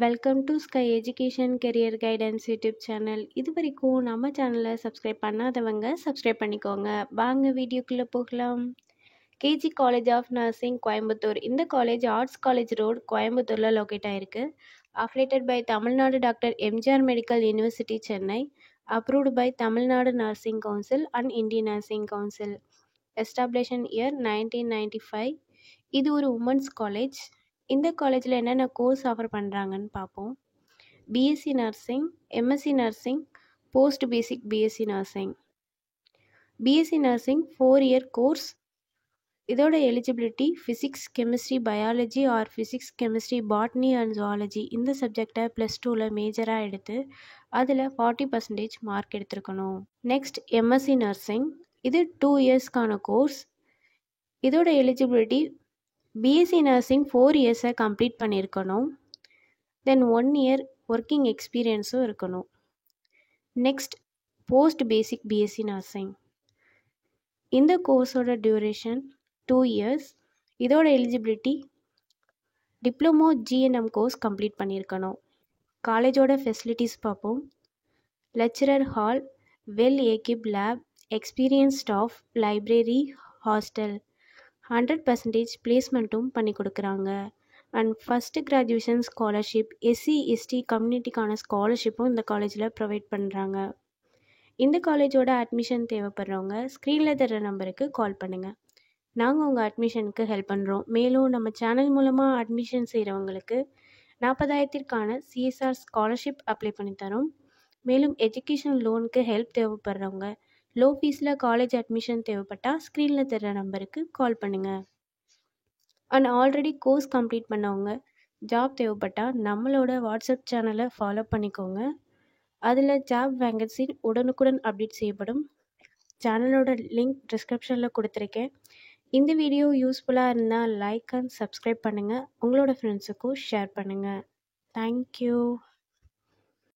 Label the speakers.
Speaker 1: Welcome to sky education career guidance YouTube channel. இது வரைக்கும் நம்ம சேனலை சப்ஸ்கிரைப் பண்ணாதவங்க சப்ஸ்கிரைப் பண்ணிக்கோங்க. வாங்க வீடியோக்குள்ளே போகலாம். KG college of nursing Coimbatore. இந்த காலேஜ் ஆர்ட்ஸ் காலேஜ் ரோடு கோயம்புத்தூரில் லொக்கேட் ஆகிருக்கு. Affiliated by Tamil Nadu doctor MGR medical university Chennai. Approved by Tamil Nadu nursing council and Indian nursing council. Establishment year 1995. இது ஒரு உமன்ஸ் காலேஜ். இந்த காலேஜில் என்னென்ன கோர்ஸ் ஆஃபர் பண்ணுறாங்கன்னு பார்ப்போம். BSc nursing, MSc nursing, post basic BSc nursing. BSc nursing 4-year course. இதோட eligibility physics, chemistry, biology or physics, chemistry, botany and zoology இந்த சப்ஜெக்டை +2ல் மேஜராக எடுத்து அதில் 40% மார்க் எடுத்திருக்கணும். Next MSc nursing. இது 2 yearsக்கான கோர்ஸ். இதோட எலிஜிபிலிட்டி பிஎஸ்சி நர்சிங் 4 yearsஐ கம்ப்ளீட் பண்ணியிருக்கணும். தென் 1 year ஒர்க்கிங் எக்ஸ்பீரியன்ஸும் இருக்கணும். Next post basic BSc nursing. இந்த கோர்ஸோட டியூரேஷன் 2 years. இதோட eligibility diploma GNM course complete பண்ணியிருக்கணும். காலேஜோட ஃபெசிலிட்டிஸ் பார்ப்போம். Lecturer hall, well equipped lab, experience staff, library, hostel. 100% பிளேஸ்மெண்ட்டும் பண்ணி கொடுக்குறாங்க. And first graduation scholarship, SC ST கம்யூனிட்டிக்கான ஸ்காலர்ஷிப்பும் இந்த காலேஜில் ப்ரொவைட் பண்ணுறாங்க. இந்த காலேஜோட அட்மிஷன் தேவைப்படுறவங்க ஸ்க்ரீனில் தர நம்பருக்கு கால் பண்ணுங்கள். நாங்கள் உங்கள் அட்மிஷனுக்கு ஹெல்ப் பண்ணுறோம். மேலும் நம்ம சேனல் மூலமாக அட்மிஷன் செய்கிறவங்களுக்கு 40,000க்கான சிஎஸ்ஆர் ஸ்காலர்ஷிப் அப்ளை பண்ணி தரோம். மேலும் எஜுகேஷன் லோனுக்கு ஹெல்ப் தேவைப்படுறவங்க, லோ ஃபீஸில் காலேஜ் அட்மிஷன் தேவைப்பட்டால் ஸ்க்ரீனில் தர நம்பருக்கு கால் பண்ணுங்கள். அண்ட் ஆல்ரெடி கோர்ஸ் கம்ப்ளீட் பண்ணவங்க ஜாப் தேவைப்பட்டால் நம்மளோட வாட்ஸ்அப் சேனலை ஃபாலோ பண்ணிக்கோங்க. அதில் ஜாப் வேகன்சி உடனுக்குடன் அப்டேட் செய்யப்படும். சேனலோட லிங்க் டிஸ்கிரிப்ஷனில் கொடுத்துருக்கேன். இந்த வீடியோ யூஸ்ஃபுல்லாக இருந்தால் லைக் அண்ட் சப்ஸ்கிரைப் பண்ணுங்கள். உங்களோட ஃப்ரெண்ட்ஸுக்கும் ஷேர் பண்ணுங்கள். தேங்க்யூ.